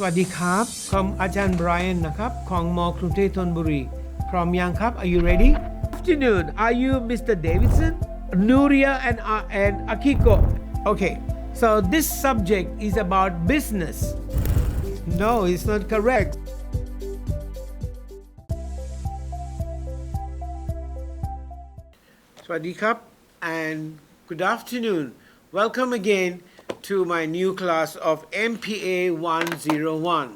สวัสดีครับผมอาจารย์ไบรอันนะครับของมกรุงเทพธนบุรีพร้อมยังครับ Are you ready? Afternoon. Are you Mr. Davidson? Nuria and Akiko. Okay. So this subject is about business. No, it's not correct. Swadee krab and good afternoon. Welcome again to my new class of MPA101.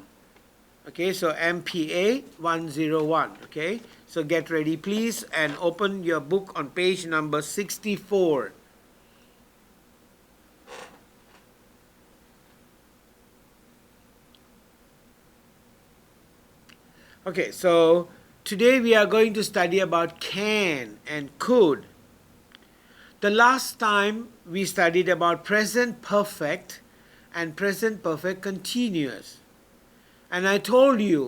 Okay, so MPA101. Okay, so get ready please and open your book on page number 64. Okay, so today we are going to study about can and could. The last time we studied about present perfect and present perfect continuous. And I told you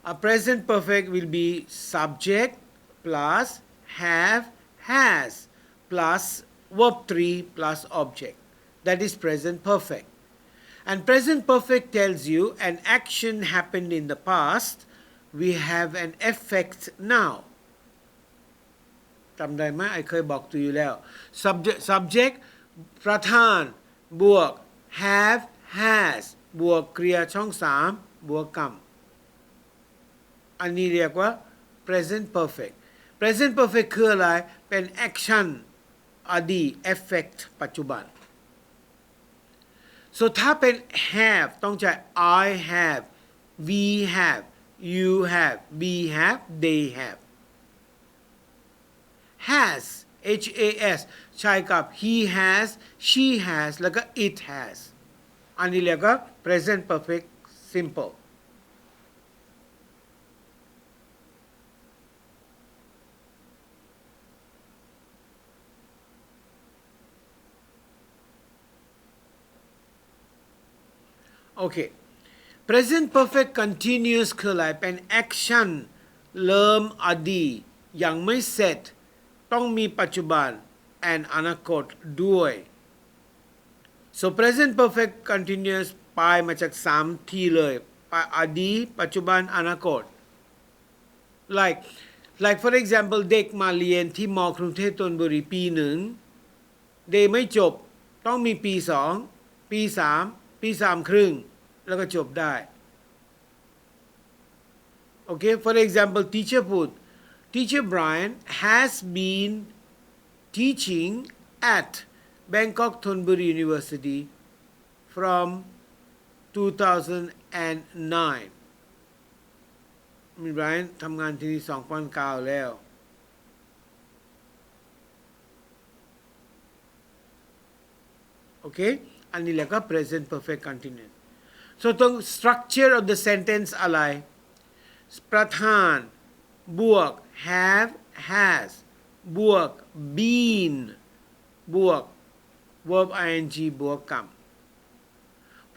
a present perfect will be subject plus have, has plus verb 3 plus object. That is present perfect. And present perfect tells you an action happened in the past. We have an effect now. จำได้ไหมไอเคยบอกตัวอยู่แล้ว subject ประธานบวก have has บวกกริยาช่อง3บวกกรรมอันนี้เรียกว่า present perfect present perfect คืออะไรเป็น action อดีต effect ปัจจุบัน so ถ้าเป็น have ต้องใช้ I have we have you have we have they have has has ใช้กับ he has she has แล้วก็ it has อันนี้เรียกว่า present perfect simpleโอเค present perfect continuous คืออะไรเป็น action เริ่มอดีตยังไม่เสร็จต้องมีปัจจุบัน and อนาคตด้วย so present perfect continuous ไปมาจาก3ที่เลยอดีตปัจจุบันอนาคต like for example เด็กมาเรียนที่มกรุงเทพธนบุรีปี1เด็กไม่จบต้องมีปี2ปี3ปี3ครึ่งแล้วก็จบได้ okay for example teacher พูดTeacher Brian has been teaching at Bangkok Thonburi University from 2009 Brian ทำงานที่นี่2009แล้ว Okay อันนี้แหละก็ present perfect continuous so ตรง structure of the sentence อะไรประธานบวก have has บวก been บวก verb ing บวกกรรม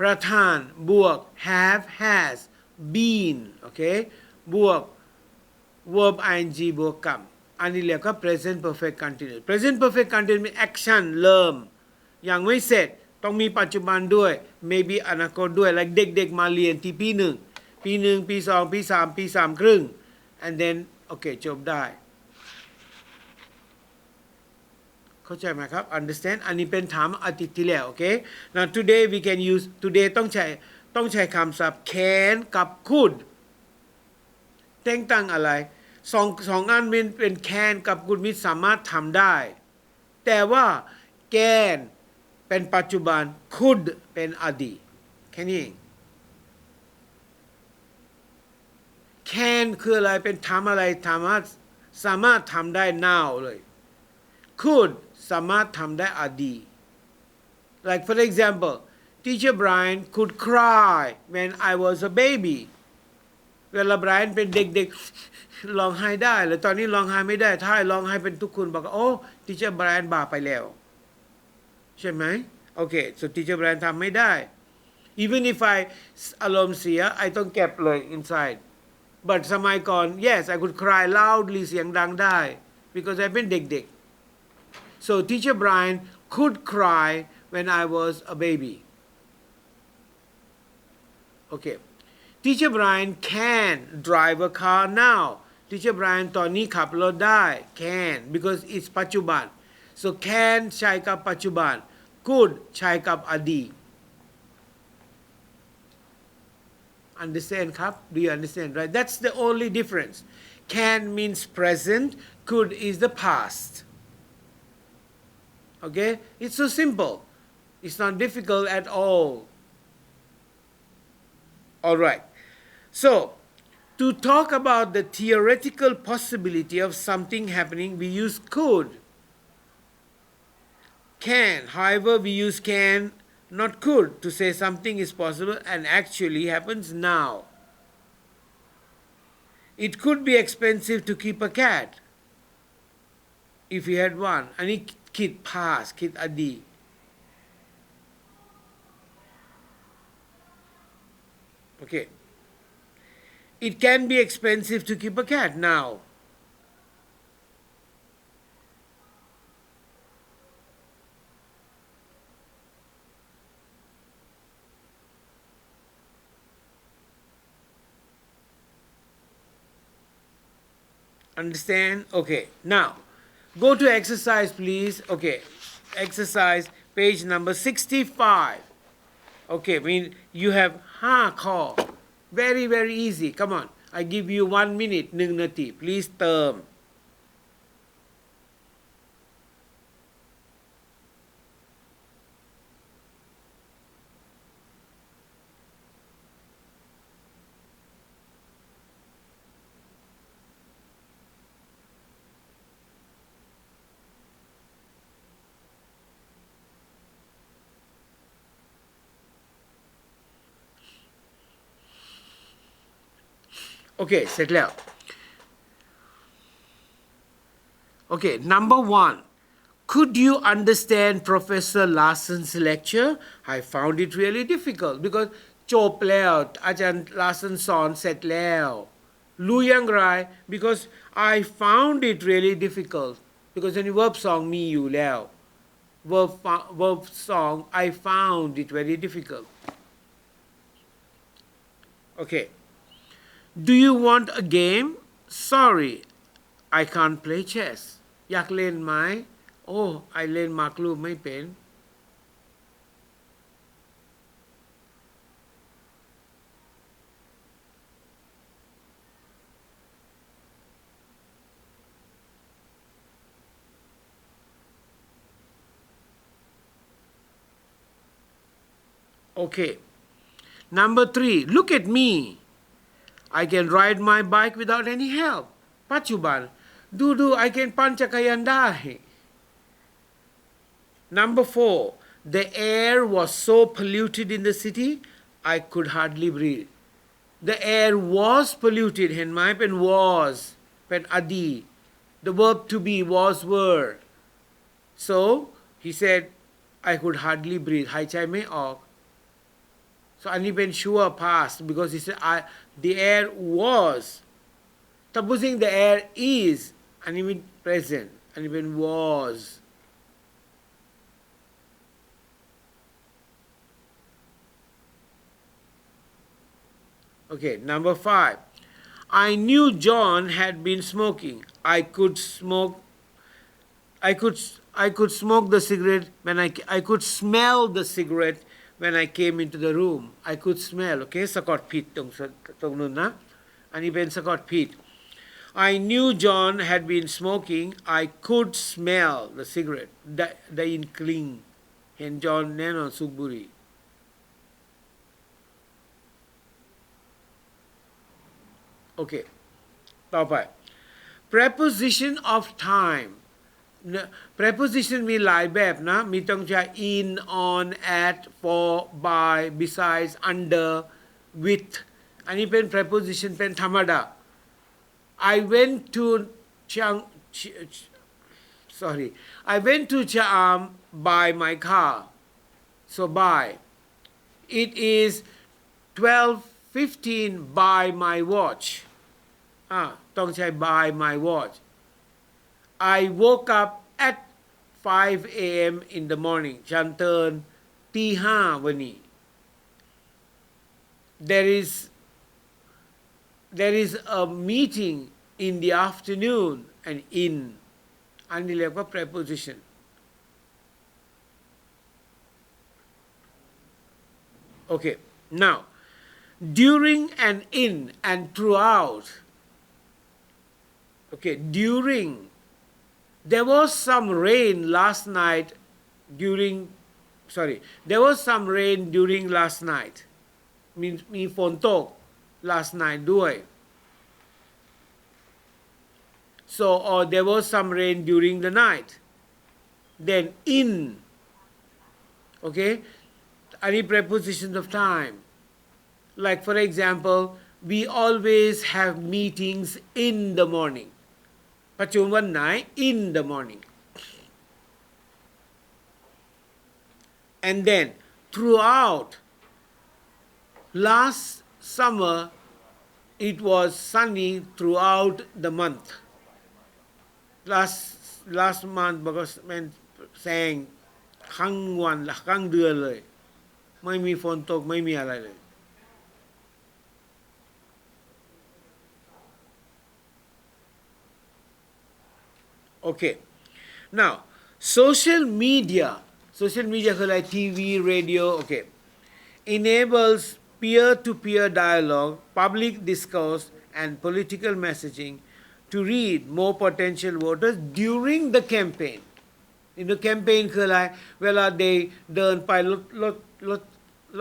ประธานบวก have has been โอเคบวก verb ing บวกกรรมอันนี้เรียกว่า present perfect continuous present perfect continuous มี action เริ่มยังไม่เสร็จต้องมีปัจจุบันด้วย maybe อนาคตด้วย like เด็กๆมาเรียนที่ปี1ปี2ปี3ปี3ครึ่งand then โอเคจบได้เข้าใจไหมครับ understand อันนี้เป็นถามอาทิตย์ที่แล้วโอเค now today we can use today ต้องใช้คำศัพท์ can กับ could แต่งตั้งอะไรสองอันเป็น can กับ could มิสามารถทำได้แต่ว่า can เป็นปัจจุบัน could เป็นอดีตแค่นี้เองcan คืออะไรเป็นทำอะไรสามารถทำได้ now เลย could สามารถทำได้อดีต like for example teacher Brian could cry when I was a baby เวลา Brian เป็นเด็กๆร้องไห้ได้หรือตอนนี้ร้องไห้ไม่ได้ถ้าร้องไห้เป็นทุกคนบอกโอ้ teacher Brian บ้าไปแล้วใช่ไหมโอเค so teacher Brian ทำไม่ได้ even if I อารมณ์เสีย I ต้องเก็บเลย inside but สมัยก่อน yes I could cry loudly เสียงดังได้ because I เป็นเด็กๆ so teacher Brian could cry when I was a baby okay Teacher Brian can drive a car now Teacher Brian ตอนนี้ขับรถได้ can because it's ปัจจุบัน so can ใช้กับปัจจุบัน could ใช้กับอดีต understand ครับ do you understand right that's the only difference can means present could is the past okay it's so simple it's not difficult at all right so to talk about the theoretical possibility of something happening we use could can however we use can not could to say something is possible and actually happens now it could be expensive to keep a cat if you had one อันนี้คิด past คิดอดีต okay it can be expensive to keep a cat now understand okay now go to exercise please okay exercise page number 65 okay I mean you have 5 ข้อvery very easy come on I give you 1 minute 1 นาที please เติมโอเคเสร็จแล้ว okay number 1 could you understand Professor Larson's lecture I found it really difficult because จบแล้วอาจารย์ Larson สอนเสร็จแล้วรู้อย่างไร because I found it really difficult because อันนี้ verb 2 มีอยู่แล้ว verb 2 I found it very difficult okay Do you want a game? Sorry, I can't play chess. อยากเล่นไหมโอ้ไอเล่นหมากรุกไม่เป็น Okay. Number 3, look at me. I can ride my bike without any help. ปัจจุบันดู I can ปั่นจักรยานได้ Number 4, the air was so polluted in the city, I could hardly breathe. The air was polluted เห็นไหมเป็น was เป็นอดีต The verb to be was were. So he said I could hardly breathe หายใจไม่ออก So อันนี้เป็น sure past because he said the air was. Supposing the air is อันนี้เป็น present อันนี้เป็น was. Okay, number 5. I knew John had been smoking. I could smoke the cigarette when I could smell the cigarette when I came into the room. I could smell, okay? สะกดผิดตรงนู้นนะ อันนี้เป็นสะกดผิด I knew John had been smoking. I could smell the cigarette. ได้ยินกลิ่นเห็นจอห์นแน่นอนสูบบุหรี่ Okay ต่อไป preposition of time preposition มีหลายแบบนะมีต้องใช้ in on at for by besides under with อันนี้เป็น preposition เป็นธรรมดา I went to Cham by my car so by it is 12:15 by my watch ต้องใช้ by my watch I woke up at 5 a.m. in the morning ฉันตื่นตี 5วันนี้ there is there is a meeting in the afternoon and in อันนี้เรียกว่า preposition okay now during and in and throughout okay during there was some rain last night there was some rain during last night มีฝนตก last night ด้วย so or there was some rain during the night then in okay any prepositions of time like for example we always have meetings in the morning ประชุมวันไหน in the morning and then throughout last summer it was sunny throughout the month last month บอกว่าแสงทั้งวันและทั้งเดือนเลยไม่มีฝนตกไม่มีอะไรเลยOkay. Now, social media คืออะไร TV, radio, okay, enables peer-to-peer dialogue, public discourse, and political messaging to reach more potential voters during the campaign. In the campaign คืออะไรเวลา they เดินไปร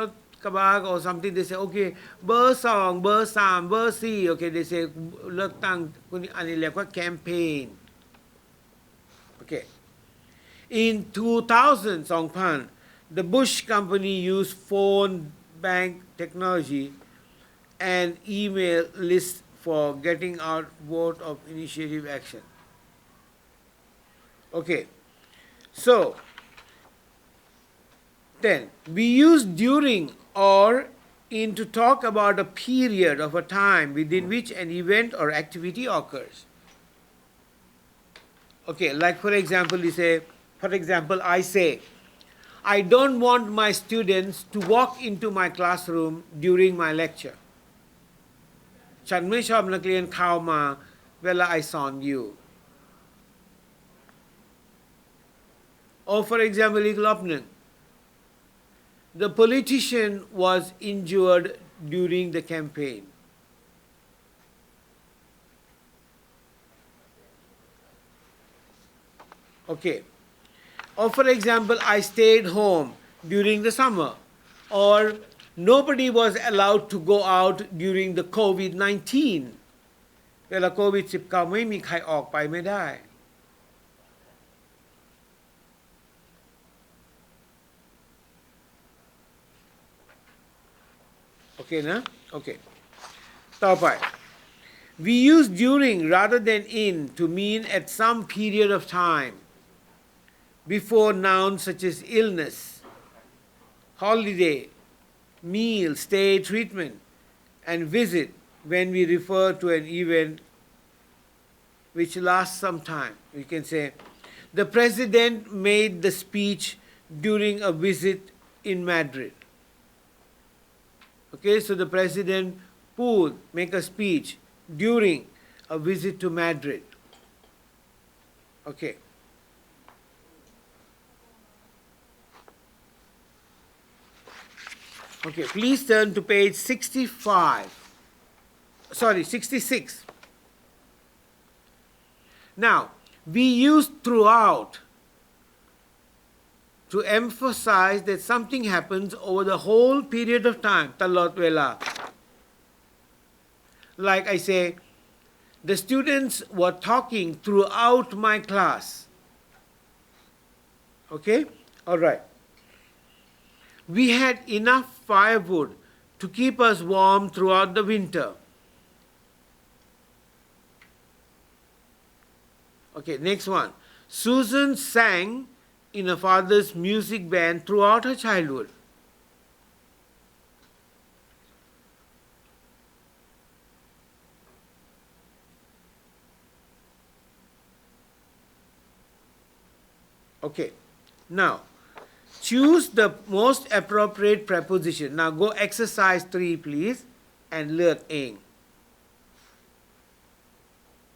ถกระบะ or something they say okay เบอร์2เบอร์3เบอร์4 okay they say เลือกตั้งอันนี้เรียกว่า campaign okay in 2000 the Bush company used phone bank technology and email lists for getting out vote of initiative action okay so then we use during or in to talk about a period of a time within which an event or activity occurs okay like for example I say I don't want my students to walk into my classroom during my lecture ฉันไม่ชอบนักเรียนเข้ามาเวลา I สอนอยู่ or for example อีกรอบหนึ่ง the politician was injured during the campaign okay or for example I stayed home during the summer or nobody was allowed to go out during the COVID-19 เวลาโควิด-19 ไม่มีใครออกไปไม่ได้โอเคนะโอเคต่อไป we use during rather than in to mean at some period of time before nouns such as illness, holiday, meal, stay, treatment, and visit when we refer to an event which lasts some time. We can say, the president made the speech during a visit in Madrid. Okay, so the president would make a speech during a visit to Madrid. Okay. Okay, please turn to page 66. Now, we use throughout to emphasize that something happens over the whole period of time, ตลอดเวลา Like I say, the students were talking throughout my class. Okay? All right. We had enough firewood to keep us warm throughout the winter. Okay, next one. Susan sang in her father's music band throughout her childhood. Okay, now choose the most appropriate preposition. Now go exercise 3 please and เลือกเอง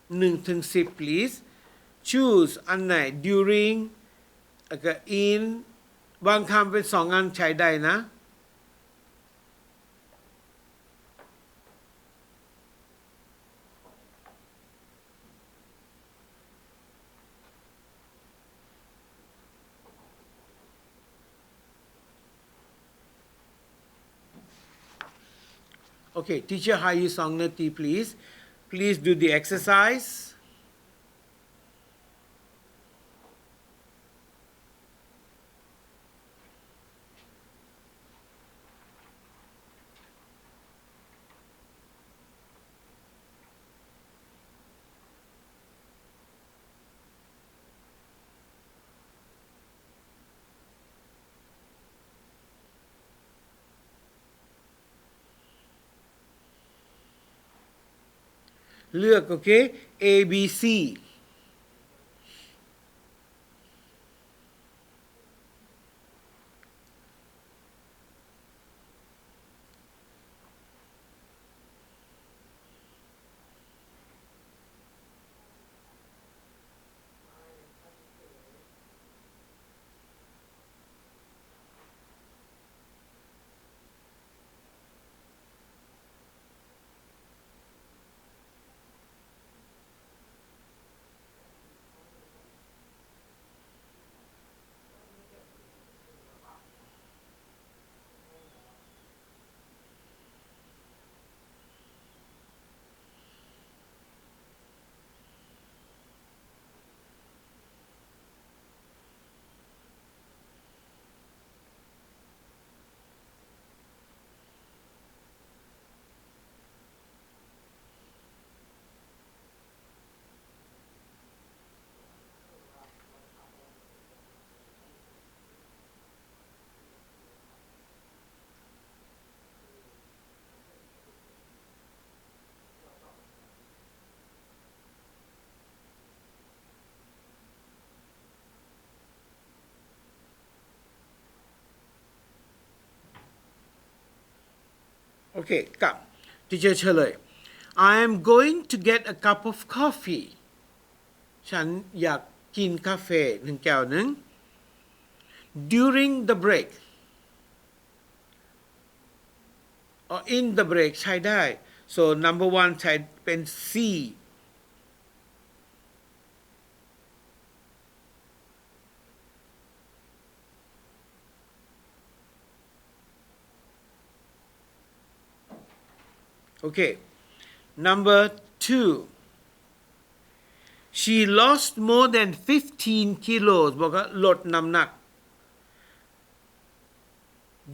1 ถึง 10 please choose อันไหน during แล้วก็ in บางคำเป็น2 อันใช้ได้นะ Okay, teacher Hayi Songnati, please. Please do the exercise. Look, okay, A, B, C. Okay, กับ teacher เฉลย I am going to get a cup of coffee ฉันอยากกินกาแฟ1 แก้ว during the break or in the break ใช้ได้ so number 1 ใช้เป็น C Okay, number 2 she lost more than 15 kilos บอกว่าลดน้ำหนัก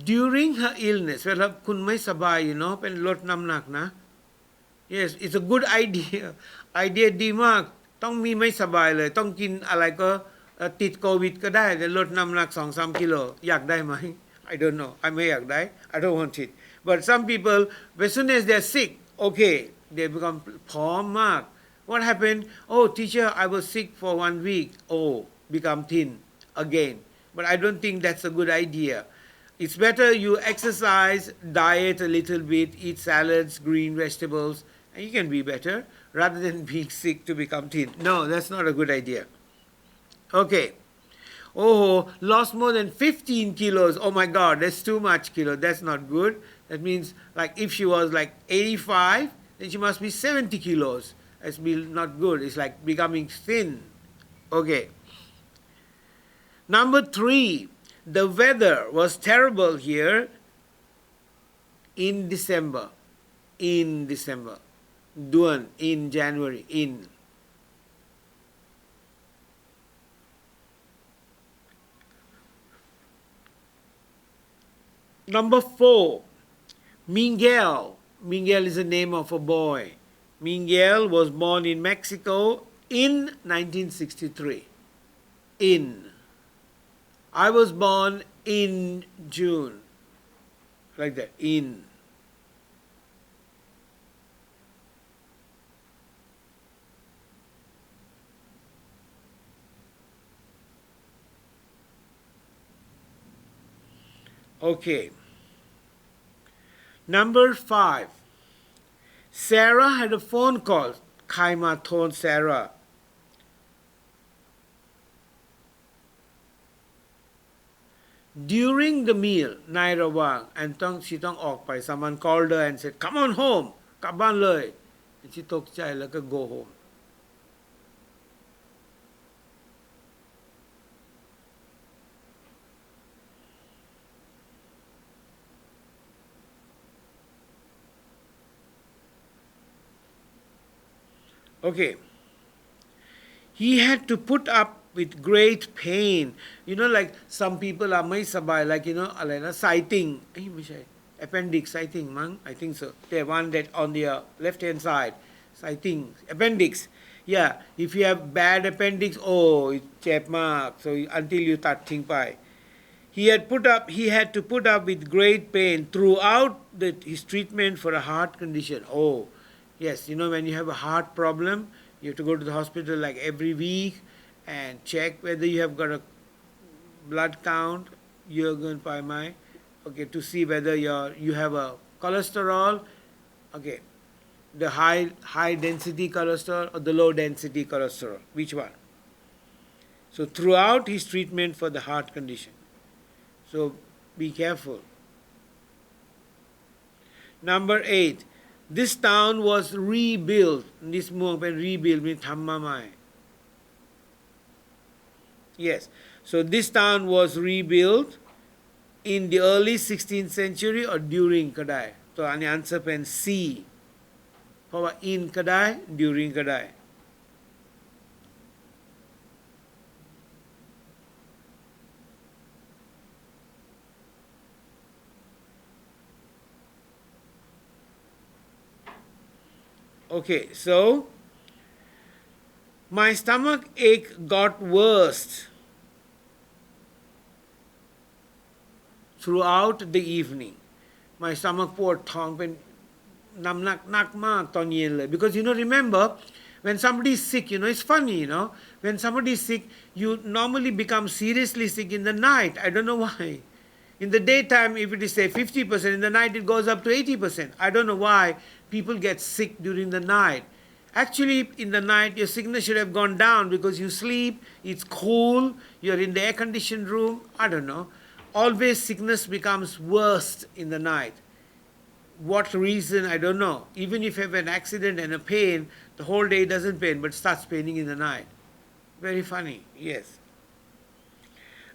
during her illness เวลาคุณไม่สบายอยู่เนาะเป็นลดน้ำหนักนะ yes it's a good idea ไอเดียดีมากต้องมีไม่สบายเลยต้องกินอะไรก็ติดโควิดก็ได้แต่ลดน้ำหนัก 2-3 กิโลอยากได้ไหม I don't know I ไม่อยากได้ I don't want it but some people as soon as they're sick okay they become ผอมมาก what happened oh teacher I was sick for 1 week oh become thin again but I don't think that's a good idea it's better you exercise diet a little bit eat salads green vegetables and you can be better rather than being sick to become thin no that's not a good idea okay oh lost more than 15 kilos oh my god that's too much kilo that's not good that means like if she was like 85 then she must be 70 kilos that's not good it's like becoming thin okay number 3 the weather was terrible here in December Duan in January in number 4 Miguel is the name of a boy Miguel was born in Mexico in 1963 I was born in June like that in okay number 5 Sarah had a phone call ใครมาโทนซาร่า during the meal ในระหว่าง and she ต้องออกไป someone called her and said come on home กลับบ้านเลย and she ตกใจแล้วก็ go home okay he had to put up with great pain like some people are ไม่สบาย like อะไรนะ sighting ไม่ใช่ appendix sighting มั้ง I think so the one that on the left hand side sighting appendix yeah if you have bad appendix it เจ็บมาก so until you ตัดทิ้งไป he had to put up with great pain throughout his treatment for a heart condition yes when you have a heart problem you have to go to the hospital like every week and check whether you have got a blood count you're going by my to see whether you have a cholesterol the high density cholesterol or the low density cholesterol which one so throughout his treatment for the heart condition so be careful number 8 this town was rebuilt this เมืองเป็น rebuild มีทำมาใหม่Yes. So this town was rebuilt in the early 16th century or during ก็ได้ตัวอันนี้ answer เป็น C เพราะว่า in ก็ได้ during ก็ได้ Okay, so my stomach ache got worse throughout the evening my stomach ปวดท้องเป็นน้ำหนักหนักมากตอนเย็นเลย because remember when somebody is sick it's funny when somebody is sick you normally become seriously sick in the night I don't know why in the daytime if it is say 50% in the night it goes up to 80% I don't know why people get sick during the night actually in the night your sickness should have gone down because you sleep it's cool you're in the air conditioned room I don't know always sickness becomes worse in the night what reason I don't know even if you have an accident and a pain the whole day doesn't pain but starts paining in the night very funny yes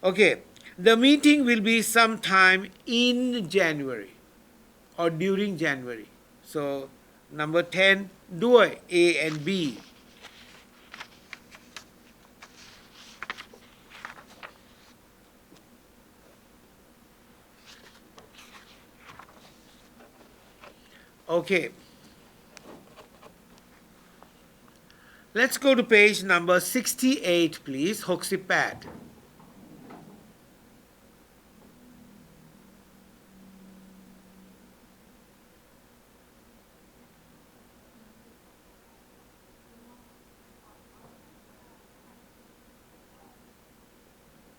okay the meeting will be sometime in January or during January so number 10 ด้วย A and B okay let's go to page number 68 please 68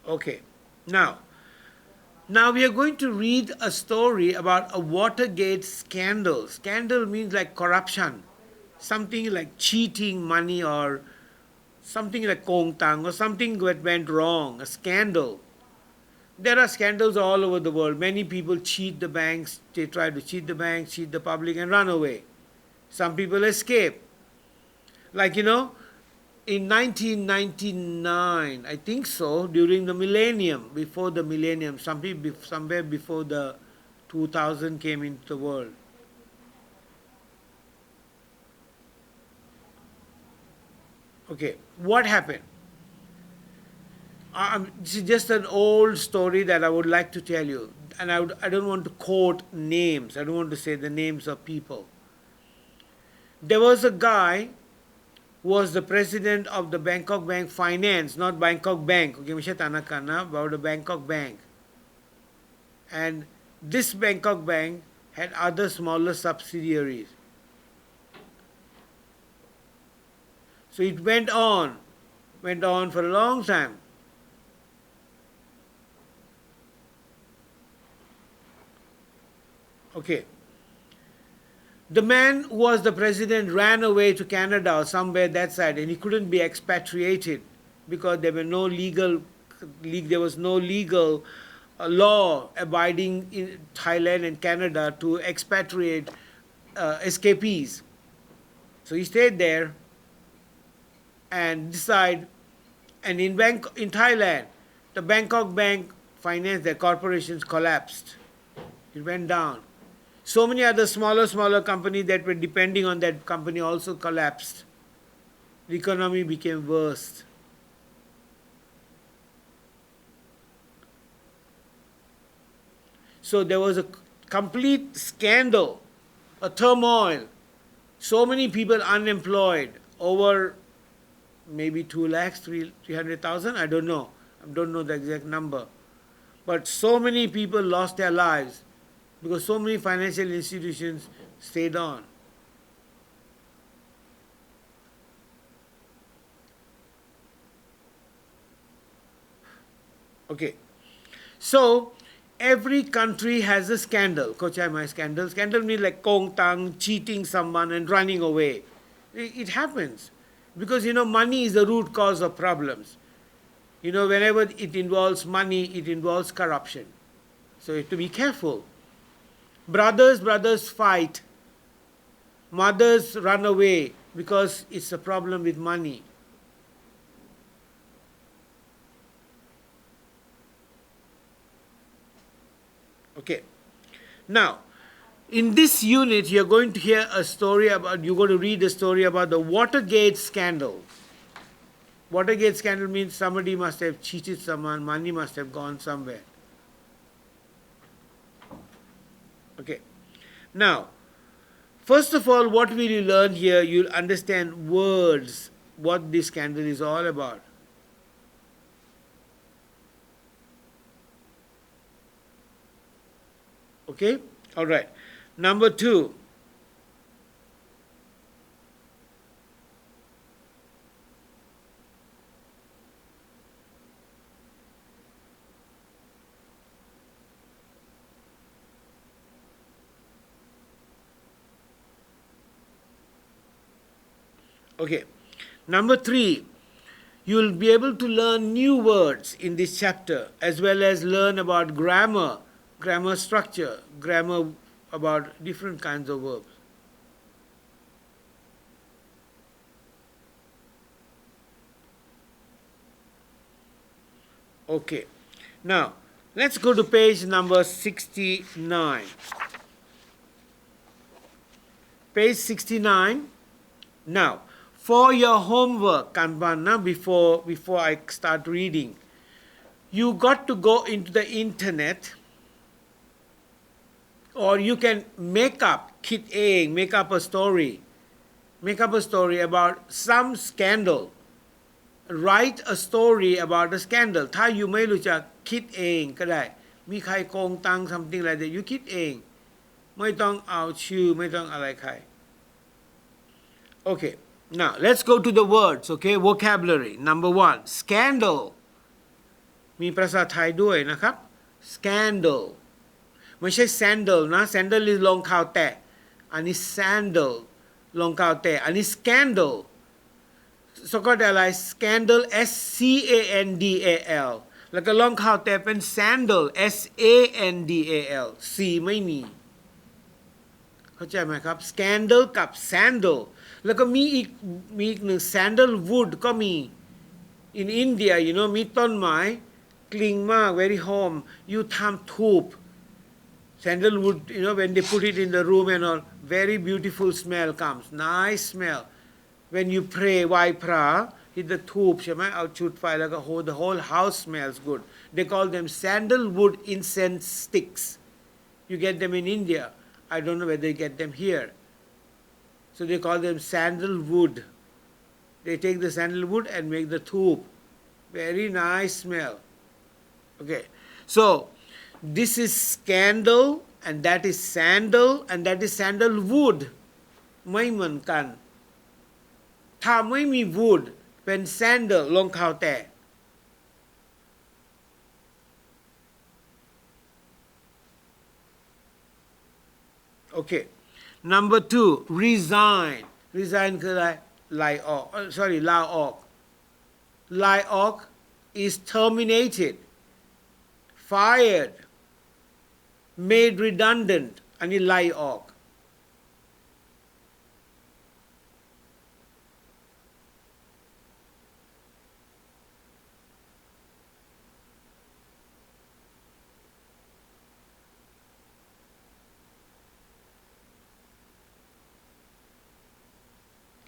Okay, now we are going to read a story about a Watergate scandal. Scandal means like corruption, something like cheating money or something like kong tang or something that went wrong, a scandal. There are scandals all over the world. Many people cheat the banks, they try to cheat the banks, cheat the public and run away. Some people escape. Like, in 1999, I think so, during the millennium, before the millennium, somewhere before the 2000 came into the world. Okay, what happened? This is just an old story that I would like to tell you. And I don't want to quote names. I don't want to say the names of people. There was a guy who was the president of the Bangkok Bank Finance, not Bangkok Bank. Okay, about the Bangkok Bank. And this Bangkok Bank had other smaller subsidiaries. So it went on for a long time. Okay. The man who was the president ran away to Canada or somewhere that side, and he couldn't be expatriated because there was no legal law abiding in Thailand and Canada to expatriate escapees. So he stayed there and in Thailand, the Bangkok Bank finance, their corporations collapsed. It went down. So many other smaller companies that were depending on that company also collapsed. The economy became worse. So there was a complete scandal, a turmoil. So many people unemployed, over maybe 2 lakhs, 300,000, I don't know. I don't know the exact number. But so many people lost their lives because so many financial institutions stayed on. Okay. So every country has a scandal. Kochai my scandal. Scandal means like kong tang, cheating someone and running away. It happens. Because money is the root cause of problems. Whenever it involves money, it involves corruption. So you have to be careful. Brothers fight. Mothers run away because it's a problem with money. Okay. Now, in this unit, you're going to read a story about the Watergate scandal. Watergate scandal means somebody must have cheated someone, money must have gone somewhere. Okay. Now, first of all, what will you learn here? You'll understand words, what this scandal is all about. Okay? All right. Number 2. Okay. Number 3, you will be able to learn new words in this chapter as well as learn about grammar structure, grammar about different kinds of verbs. Okay. Now, let's go to page number 69. Page 69. Now, for your homework, Kanban, before I start reading, you got to go into the internet, or you can make up a story about some scandal. Write a story about a scandal. ถ้าอยู่ไม่รู้จักคิดเองก็ได้ มีใครโกงตัง something like that อยู่คิดเอง ไม่ต้องเอาชื่อ ไม่ต้องอะไรใคร Okay. Now, let's go to the words, okay? Vocabulary. Number 1, scandal. มีภาษาไทยด้วยนะครับ scandal ไม่ใช่ sandal นะ sandal คือรองเท้าแตะ อันนี้ sandal รองเท้าแตะ อันนี้ scandal สะกดอะไร scandal scandal แล้วก็รองเท้าแตะเป็น sandal sandal c ไม่มี เข้าใจไหมครับ scandal กับ sandal แล้วก็มีอีกหนึ่ง sandalwood ก็มี in India มีต้นไม้กลิ่นมาก very home อยู่ทำทูบ sandalwood when they put it in the room and all very beautiful smell comes nice smell when you pray ไหว้พระ hit the ทูบใช่ไหมเอาจุดไฟแล้วก็ the whole house smells good they call them sandalwood incense sticks you get them in India I don't know whether they get them here. So they call them sandalwood. They take the sandalwood and make the tube. Very nice smell. Okay. So this is scandal and that is sandal and that is sandalwood. ไม่เหมือนกัน ถ้าไม่มี wood เป็น sandal รองเท้าแตะOkay. number 2 resign คืออะไรไล่ออกลาออกlay off is terminated fired made redundant อันนี้ไล่ออก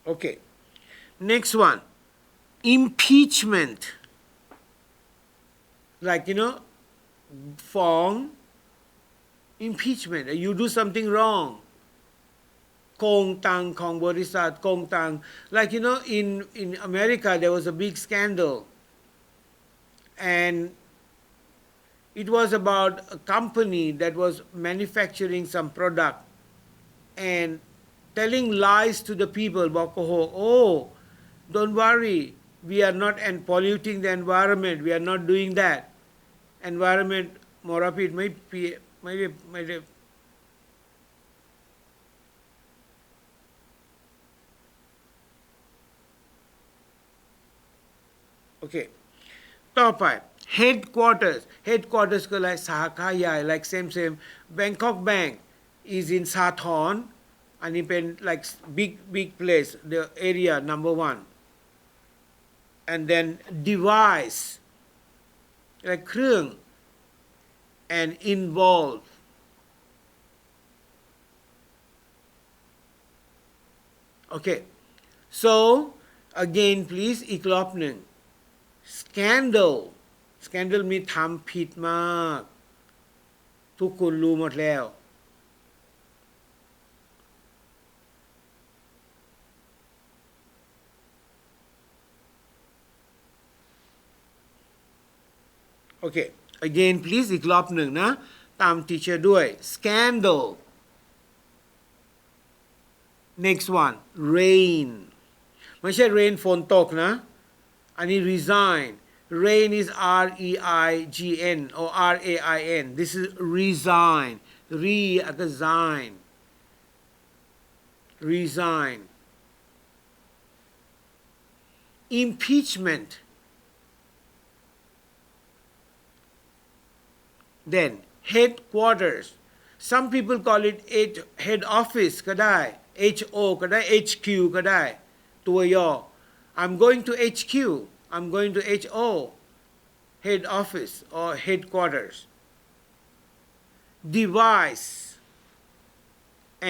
Okay. Next one. Impeachment. Like,ฟ้อง impeachment. You do something wrong. โกงตังของบริษัทโกงตัง Like, in America, there was a big scandal. And it was about a company that was manufacturing some product. And telling lies to the people บอกoh don't worry we are not polluting the environment we are not doing that environment มลพิษไม่ได้โอเคต่อไป headquarters คืออะไรสาขาใหญ่ like same Bangkok Bank is in Sathornอันนี้เป็น like big place the area number 1 and then device like เครื่อง and involve okay so again please อีกรอบหนึ่ง scandal มีทำผิดมากทุกคนรู้หมดแล้วโอเค again please อีกรอบหนึ่งนะตาม teacher ด้วย scandal next one rain ไม่ใช่ rain ฝนตกนะอันนี้ resign rain is R-E-I-G-N or R-A-I-N this is resign resign impeachment then headquarters some people call it head office ก็ได้ HO ก็ได้ HQ ก็ได้ตัวย่อ I'm going to HQ I'm going to HO head office or headquarters device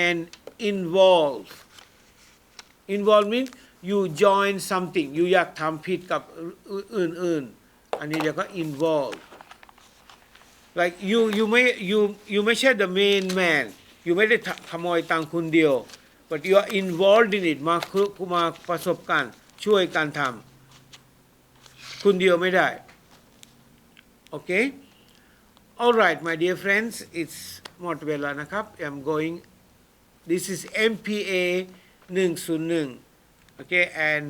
and involve means you join something อยู่อยากทำผิดกับอื่นๆอันนี้เรียกว่า involve like you ไม่ใช่ the main man อยู่ไม่ได้ขโมยตังค์คนเดียว but you are involved in it มาประสบการณ์ช่วยกันทำคนเดียวไม่ได้ okay alright my dear friends it's หมดเวลานะครับ I'm going this is MPA101 okay and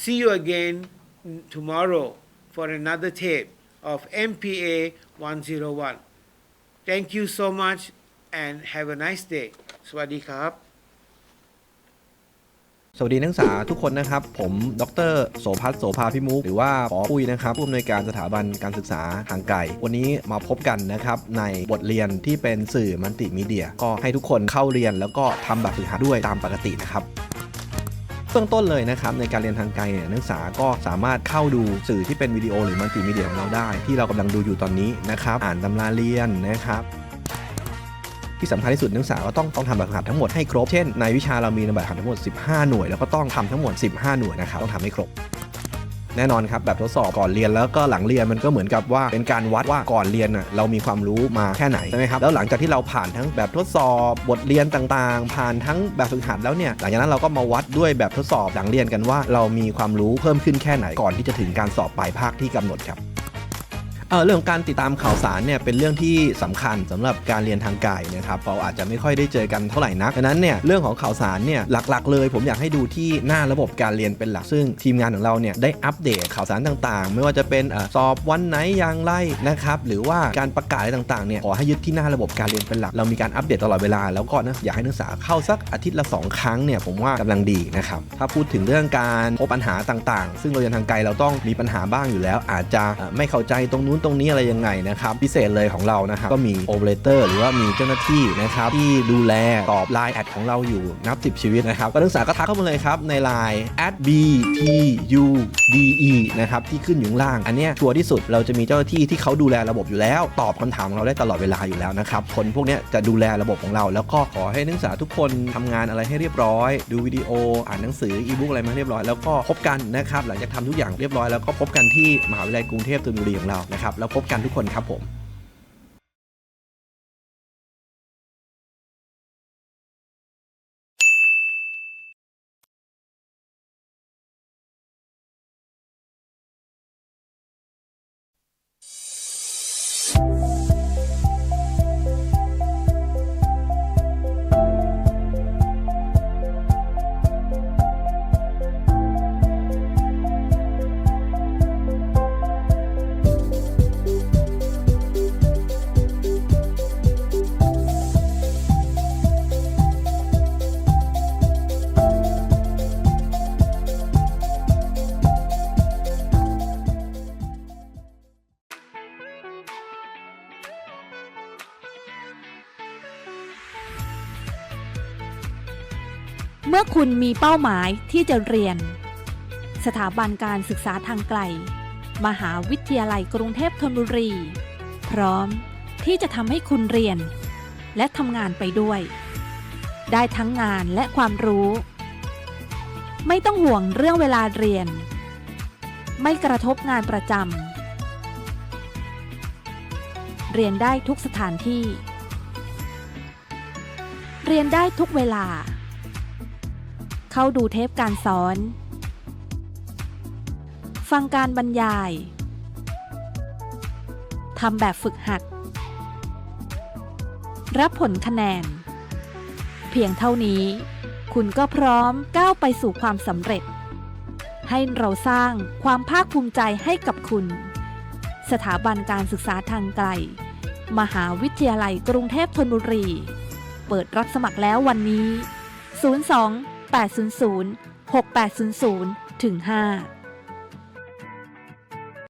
see you again tomorrow for another tape of MPA101 thank you so much and have a nice day สวัสดีครับสวัสดีนักศึกษาทุกคนนะครับผมดร.โสภัส โสภาพิมุขหรือว่าปอปุ้ยนะครับผู้อำนวยการสถาบันการศึกษาทางไกลวันนี้มาพบกันนะครับในบทเรียนที่เป็นสื่อมัลติมีเดียก็ให้ทุกคนเข้าเรียนแล้วก็ทำแบบฝึกหัดด้วยตามปกตินะครับเบื้องต้นเลยนะครับในการเรียนทางไกลเนี่ยนักศึกษาก็สามารถเข้าดูสื่อที่เป็นวิดีโอหรือมัลติมีเดียของเราได้ที่เรากำลังดูอยู่ตอนนี้นะครับอ่านตำราเรียนนะครับที่สำคัญที่สุดนักศึกษาก็ต้องทำแบบฝึกหัดทั้งหมดให้ครบเช่นในวิชาเรามีแบบฝึกหัดทั้งหมด15หน่วยแล้วก็ต้องทำทั้งหมด15หน่วยนะครับต้องทำให้ครบแน่นอนครับแบบทดสอบก่อนเรียนแล้วก็หลังเรียนมันก็เหมือนกับว่าเป็นการวัดว่าก่อนเรียนเรามีความรู้มาแค่ไหนใช่ไหมครับแล้วหลังจากที่เราผ่านทั้งแบบทดสอบบทเรียนต่างๆผ่านทั้งแบบฝึกหัดแล้วเนี่ยหลังจากนั้นเราก็มาวัดด้วยแบบทดสอบหลังเรียนกันว่าเรามีความรู้เพิ่มขึ้นแค่ไหนก่อนที่จะถึงการสอบปลายภาคที่กำหนดครับ เรื่องการติดตามข่าวสารเนี่ยเป็นเรื่องที่สำคัญสำหรับการเรียนทางไกลนะครับเราอาจจะไม่ค่อยได้เจอกันเท่าไหร่นักดังนั้นเนี่ยเรื่องของข่าวสารเนี่ยหลักๆเลยผมอยากให้ดูที่หน้าระบบการเรียนเป็นหลักซึ่งทีมงานของเราเนี่ยได้อัปเดตข่าวสารต่างๆไม่ว่าจะเป็นสอบวันไหนอย่างไรนะครับหรือว่าการประกาศอะไรต่างๆเนี่ยขอให้ยึดที่หน้าระบบการเรียนเป็นหลักเรามีการอัปเดตตลอดเวลาแล้วก็อยากให้นักศึกษาเข้าสักอาทิตย์ละ2 ครั้งเนี่ยผมว่ากำลังดีนะครับถ้าพูดถึงเรื่องการพบปัญหาต่างๆซึ่งเราเรียนทางไกลเราต้องมีปัญหาบ้างอยู่แล้วอาจจะไม่เข้าใจตรงนู้นตรงนี้อะไรยังไงนะครับพิเศษเลยของเรานะครับก็มีโอเปอเรเตอร์หรือว่ามีเจ้าหน้าที่นะครับที่ดูแลตอบไลน์แอดของเราอยู่นับ10ชีวิตนะครับนักศึกษาก็ทักเข้ามาเลยครับในไลน์ @btude นะครับที่ขึ้นอยู่ข้างล่างอันนี้ชัวร์ที่สุดเราจะมีเจ้าหน้าที่ที่เขาดูแลระบบอยู่แล้วตอบคำถามของเราได้ตลอดเวลาอยู่แล้วนะครับคนพวกนี้จะดูแลระบบของเราแล้วก็ขอให้นักศึกษาทุกคนทำงานอะไรให้เรียบร้อยดูวิดีโออ่านหนังสืออีบุ๊กอะไรมาเรียบร้อยแล้วก็พบกันนะครับหลังจากทำทุกอย่างเรียบร้อยแล้วก็พบกันที่มหาวิทยาลัยกรุงเทพธนบุรีของเรานะครับแล้วพบกันทุกคนครับผมเมื่อคุณมีเป้าหมายที่จะเรียนสถาบันการศึกษาทางไกลมหาวิทยาลัยกรุงเทพธนบุรีพร้อมที่จะทำให้คุณเรียนและทำงานไปด้วยได้ทั้งงานและความรู้ไม่ต้องห่วงเรื่องเวลาเรียนไม่กระทบงานประจำเรียนได้ทุกสถานที่เรียนได้ทุกเวลาเข้าดูเทปการสอนฟังการบรรยายทำแบบฝึกหัดรับผลคะแนนเพียงเท่านี้คุณก็พร้อมก้าวไปสู่ความสำเร็จให้เราสร้างความภาคภูมิใจให้กับคุณสถาบันการศึกษาทางไกลมหาวิทยาลัยกรุงเทพธนบุรีเปิดรับสมัครแล้ววันนี้02 800 6800 5